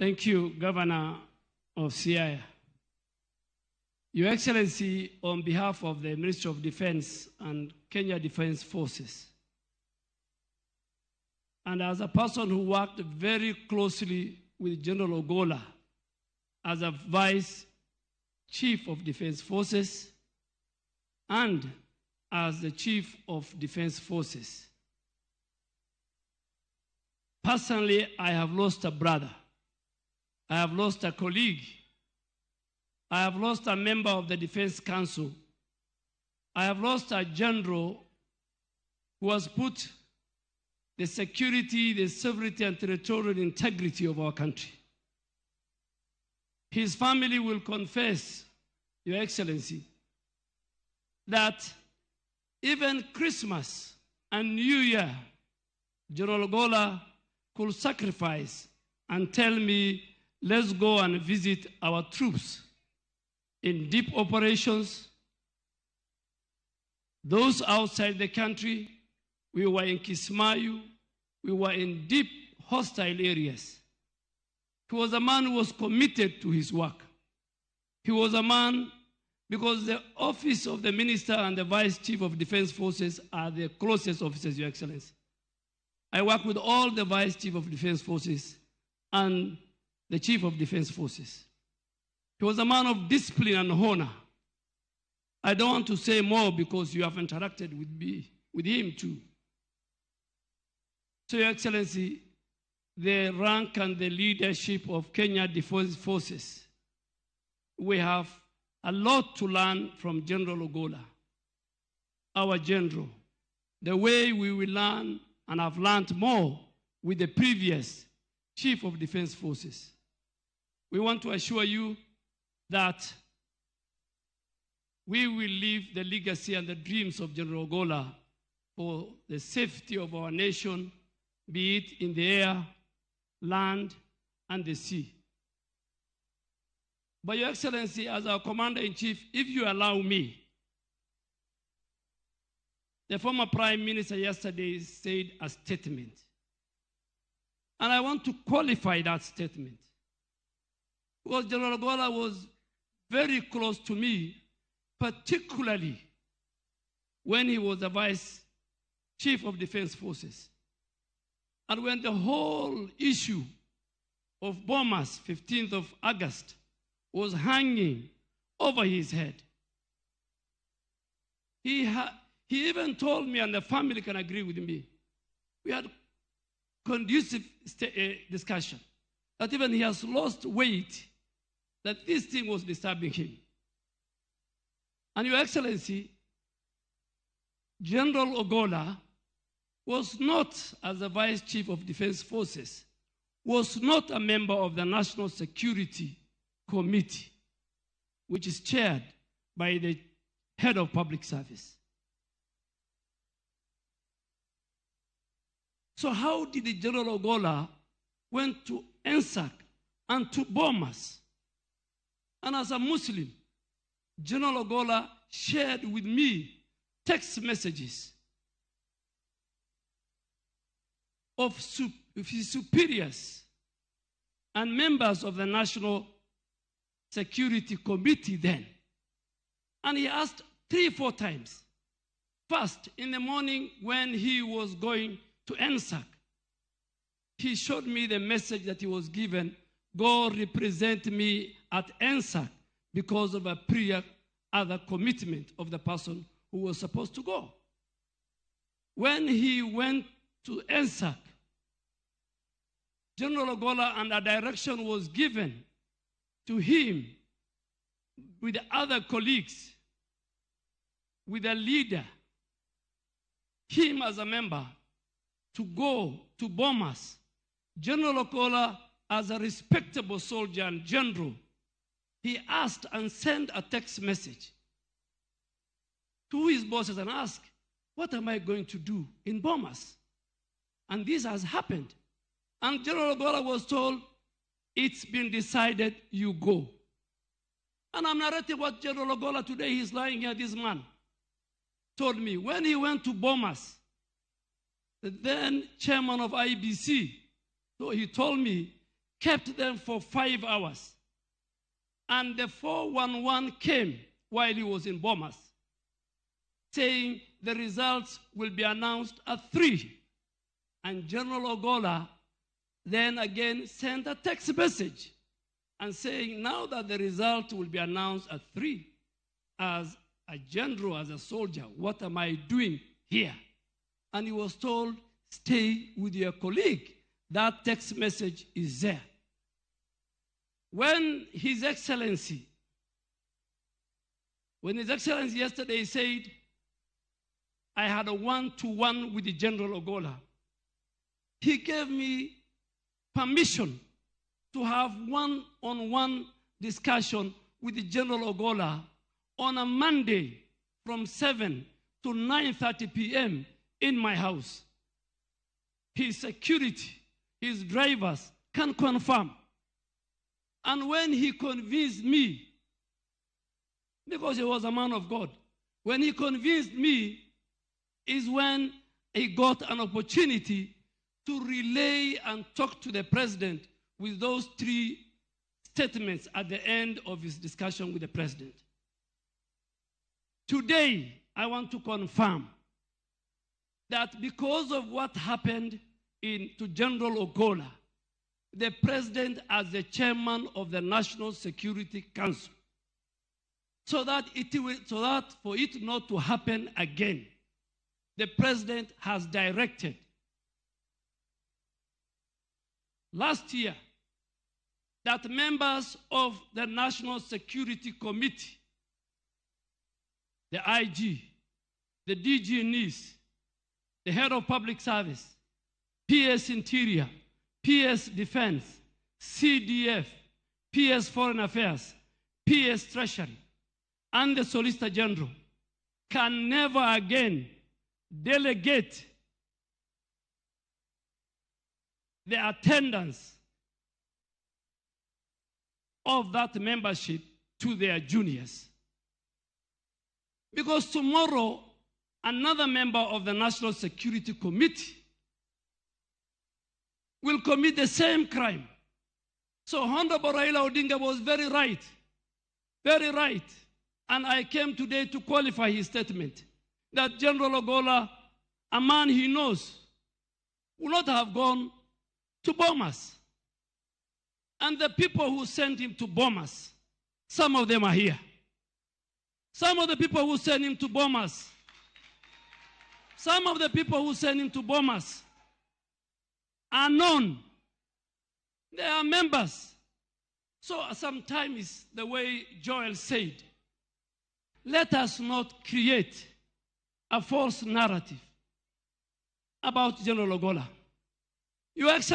Thank you, Governor of Siaya. Your Excellency, on behalf of the Ministry of Defense and Kenya Defense Forces, and as a person who worked very closely with General Ogolla as a Vice Chief of Defense Forces and as the Chief of Defense Forces, personally, I have lost a brother. I have lost a colleague. I have lost a member of the Defense Council. I have lost a general who has put the security, the sovereignty, and territorial integrity of our country. His family will confess, Your Excellency, that even Christmas and New Year, General Ogolla could sacrifice and tell me, let's go and visit our troops in deep operations. Those outside the country, we were in Kismayu, we were in deep hostile areas. He was a man who was committed to his work. He was a man, because the office of the Minister and the Vice Chief of Defense Forces are the closest officers, Your Excellency. I work with all the Vice Chief of Defense Forces and the Chief of Defense Forces. He was a man of discipline and honor. I don't want to say more because you have interacted with him too. So, Your Excellency, the rank and the leadership of Kenya Defense Forces, we have a lot to learn from General Ogolla, our general. The way we will learn and have learned more with the previous Chief of Defense Forces. We want to assure you that we will leave the legacy and the dreams of General Ogolla for the safety of our nation, be it in the air, land, and the sea. But Your Excellency, as our Commander-in-Chief, if you allow me, the former Prime Minister yesterday said a statement. And I want to qualify that statement. Because General Ogolla was very close to me, particularly when he was the Vice Chief of Defense Forces. And when the whole issue of Bomas, 15th of August, was hanging over his head, he even told me, and the family can agree with me, we had conducive discussion, that even he has lost weight, that this thing was disturbing him. And Your Excellency, General Ogolla was not, as the Vice Chief of Defense Forces, was not a member of the National Security Committee, which is chaired by the Head of Public Service. So how did the General Ogolla went to NSAC and to Bomas? And as a Muslim, General Ogolla shared with me text messages of his superiors and members of the National Security Committee then. And he asked 3 or 4 times. First, in the morning when he was going to NSAC, he showed me the message that he was given, go represent me at NSAC, because of a prior other commitment of the person who was supposed to go. When he went to NSAC, General Ogolla, and a direction was given to him with other colleagues, with a leader, him as a member, to go to Bomas. General Ogolla, as a respectable soldier and general, he asked and sent a text message to his bosses and asked, what am I going to do in Bomas? And this has happened. And General Ogolla was told, it's been decided, you go. And I'm narrating what General Ogolla today, he's lying here, this man, told me. When he went to Bomas, the then chairman of IBC, so he told me, kept them for 5 hours. And the 411 came while he was in Bomas, saying the results will be announced at 3. And General Ogolla then again sent a text message and saying, now that the result will be announced at 3, as a general, as a soldier, what am I doing here? And he was told, stay with your colleague. That text message is there. When His Excellency yesterday said, I had a one-to-one with the General Ogolla, he gave me permission to have one-on-one discussion with the General Ogolla on a Monday from 7 to 9:30 p.m. in my house. His security, his drivers can confirm. And when he convinced me, because he was a man of God, when he convinced me is when he got an opportunity to relay and talk to the president with those 3 statements at the end of his discussion with the president. Today, I want to confirm that because of what happened to General Ogolla, the president, as the chairman of the National Security Council, so that for it not to happen again, the president has directed last year that members of the National Security Committee, the IG, the DG NIS, the head of public service, PS Interior, PS Defense, CDF, PS Foreign Affairs, PS Treasury, and the Solicitor General can never again delegate the attendance of that membership to their juniors. Because tomorrow, another member of the National Security Committee will commit the same crime. So Honorable Raila Odinga was very right. Very right. And I came today to qualify his statement that General Ogolla, a man he knows, would not have gone to Bomas. And the people who sent him to Bomas, some of them are here. Some of the people who sent him to Bomas, are known. They are members. So sometimes, the way Joel said, let us not create a false narrative about General Ogolla. Your Excellency,